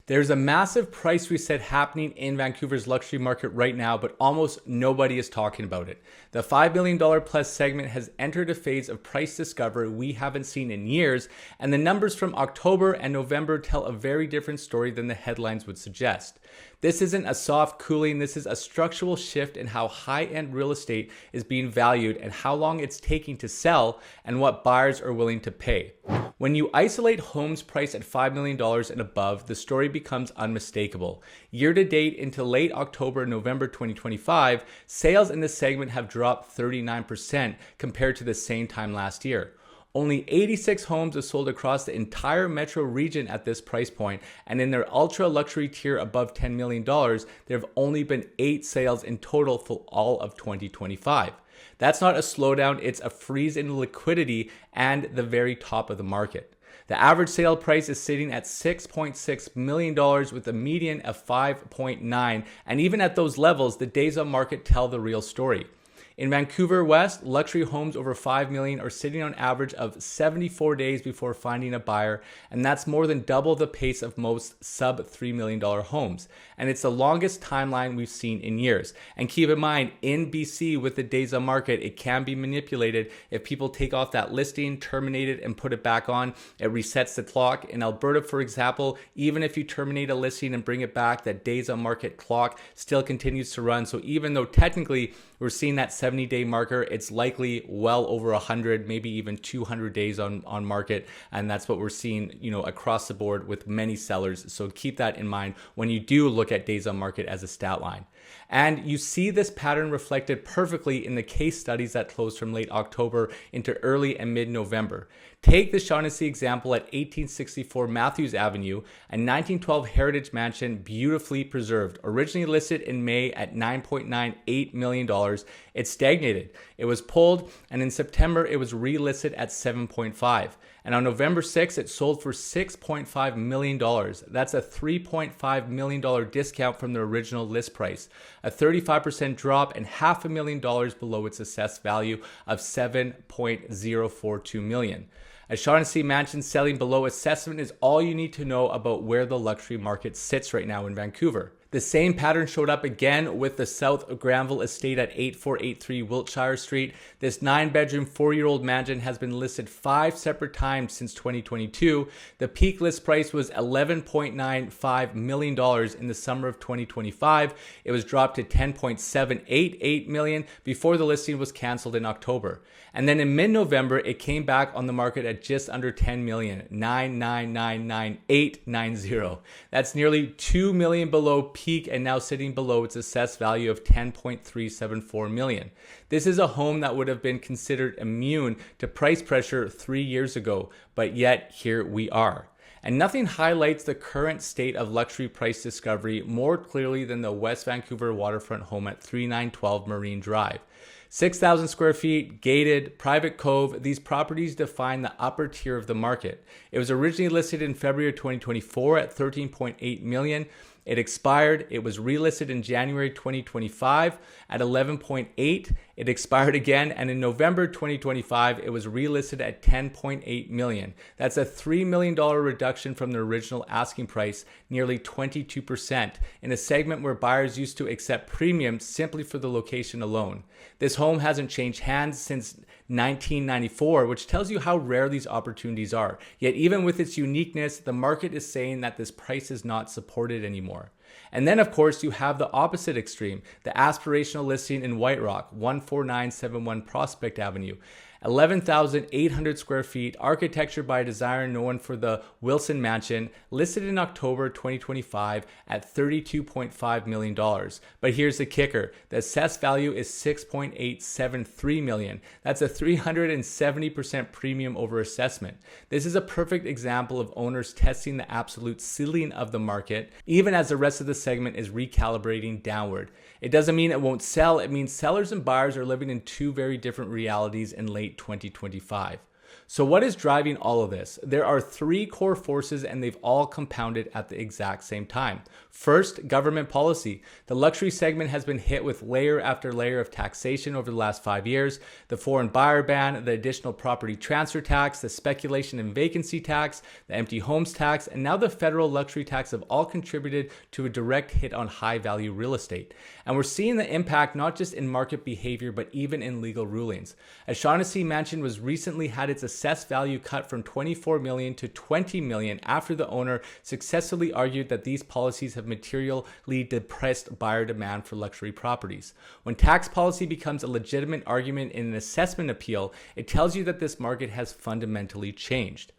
There's a massive price reset happening in Vancouver's luxury market right now, but almost nobody is talking about it. The $5 million plus segment has entered a phase of price discovery we haven't seen in years, and the numbers from October and November tell a very different story than the headlines would suggest. This isn't a soft cooling, this is a structural shift in how high-end real estate is being valued and how long it's taking to sell and what buyers are willing to pay. When you isolate homes priced at $5 million and above, the story becomes unmistakable. Year to date into late October and November 2025, sales in this segment have dropped 39% compared to the same time last year. Only 86 homes are sold across the entire metro region at this price point, and in their ultra luxury tier above $10 million, there have only been 8 sales in total for all of 2025. That's not a slowdown, it's a freeze in liquidity and the very top of the market. The average sale price is sitting at $6.6 million with a median of 5.9, and even at those levels, the days on market tell the real story. In Vancouver West, luxury homes over $5 million are sitting on average of 74 days before finding a buyer, and that's more than double the pace of most sub $3 million homes. And it's the longest timeline we've seen in years. And keep in mind, in BC with the days on market, it can be manipulated. If people take off that listing, terminate it, and put it back on, it resets the clock. In Alberta, for example, even if you terminate a listing and bring it back, that days on market clock still continues to run. So even though technically we're seeing that 70-day marker, it's likely well over 100, maybe even 200 days on market. And that's what we're seeing, across the board with many sellers. So keep that in mind when you do look at days on market as a stat line. And you see this pattern reflected perfectly in the case studies that closed from late October into early and mid-November. Take the Shaughnessy example at 1864 Matthews Avenue, a 1912 heritage mansion beautifully preserved. Originally listed in May at $9.98 million, it stagnated. It was pulled, and in September it was relisted at $7.5. And on November 6th, it sold for $6.5 million. That's a $3.5 million discount from the original list price, a 35% drop, and $500,000 below its assessed value of $7.042 million. A Shaughnessy mansion selling below assessment is all you need to know about where the luxury market sits right now in Vancouver. The same pattern showed up again with the South Granville estate at 8483 Wiltshire Street. This 9-bedroom, 4-year-old mansion has been listed 5 separate times since 2022. The peak list price was $11.95 million in the summer of 2025. It was dropped to $10.788 million before the listing was canceled in October. And then in mid-November, it came back on the market at just under $10 million, $9,999,890. That's nearly $2 million below peak and now sitting below its assessed value of $10.374 million. This is a home that would have been considered immune to price pressure 3 years ago, but yet here we are. And nothing highlights the current state of luxury price discovery more clearly than the West Vancouver waterfront home at 3912 Marine Drive. 6,000 square feet, gated, private cove, these properties define the upper tier of the market. It was originally listed in February 2024 at $13.8 million. It expired. It was relisted in January 2025 at 11.8. It expired again, and in November 2025, it was relisted at 10.8 million. That's a $3 million reduction from the original asking price, nearly 22%, in a segment where buyers used to accept premiums simply for the location alone. This home hasn't changed hands since 1994, which tells you how rare these opportunities are. Yet even with its uniqueness, the market is saying that this price is not supported anymore. And then, of course, you have the opposite extreme, the aspirational listing in White Rock, 14971 Prospect Avenue. 11,800 square feet, architecture by a designer known for the Wilson Mansion, listed in October 2025 at $32.5 million. But here's the kicker. The assessed value is $6.873 million. That's a 370% premium over assessment. This is a perfect example of owners testing the absolute ceiling of the market, even as the rest of the segment is recalibrating downward. It doesn't mean it won't sell. It means sellers and buyers are living in two very different realities in late 2025. So what is driving all of this? There are three core forces and they've all compounded at the exact same time. First, government policy. The luxury segment has been hit with layer after layer of taxation over the last 5 years. The foreign buyer ban, the additional property transfer tax, the speculation and vacancy tax, the empty homes tax, and now the federal luxury tax have all contributed to a direct hit on high value real estate. And we're seeing the impact not just in market behavior, but even in legal rulings. A Shaughnessy mansion was recently had its assessed value cut from 24 million to 20 million after the owner successfully argued that these policies have materially depressed buyer demand for luxury properties. When tax policy becomes a legitimate argument in an assessment appeal, it tells you that this market has fundamentally changed.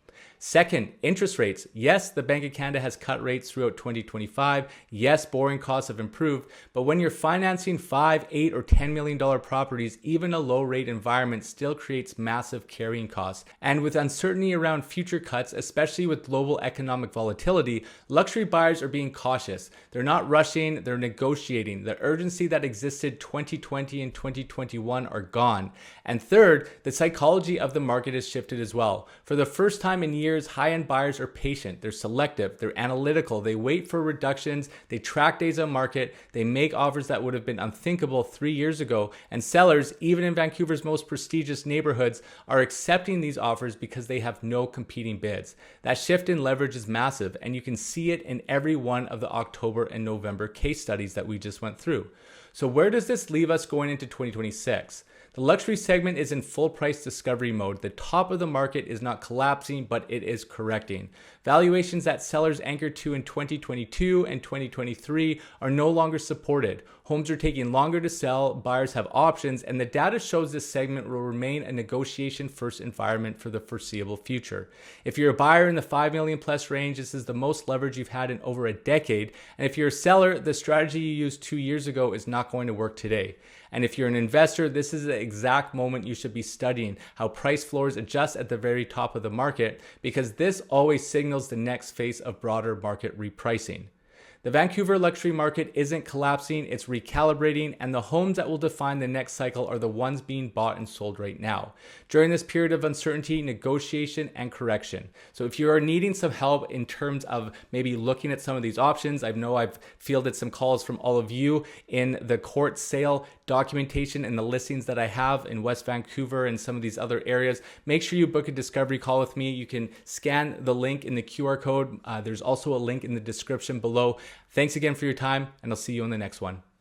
Second, interest rates. Yes, the Bank of Canada has cut rates throughout 2025. Yes, borrowing costs have improved. But when you're financing $5, $8, or $10 million properties, even a low rate environment still creates massive carrying costs. And with uncertainty around future cuts, especially with global economic volatility, luxury buyers are being cautious. They're not rushing, they're negotiating. The urgency that existed 2020 and 2021 are gone. And third, the psychology of the market has shifted as well. For the first time in years, high-end buyers are patient, they're selective, they're analytical, they wait for reductions, they track days on market, they make offers that would have been unthinkable 3 years ago, and sellers, even in Vancouver's most prestigious neighborhoods, are accepting these offers because they have no competing bids. That shift in leverage is massive, and you can see it in every one of the October and November case studies that we just went through. So where does this leave us going into 2026? The luxury segment is in full price discovery mode. The top of the market is not collapsing, but it is correcting. Valuations that sellers anchored to in 2022 and 2023 are no longer supported. Homes are taking longer to sell, buyers have options, and the data shows this segment will remain a negotiation first environment for the foreseeable future. If you're a buyer in the 5 million plus range, this is the most leverage you've had in over a decade. And if you're a seller, the strategy you used 2 years ago is not going to work today. And if you're an investor, this is the exact moment you should be studying how price floors adjust at the very top of the market, because this always signals the next phase of broader market repricing. The Vancouver luxury market isn't collapsing, it's recalibrating, and the homes that will define the next cycle are the ones being bought and sold right now, during this period of uncertainty, negotiation, and correction. So if you are needing some help in terms of maybe looking at some of these options, I know I've fielded some calls from all of you in the court sale documentation and the listings that I have in West Vancouver and some of these other areas. Make sure you book a discovery call with me. You can scan the link in the QR code. There's also a link in the description below. Thanks again for your time, and I'll see you on the next one.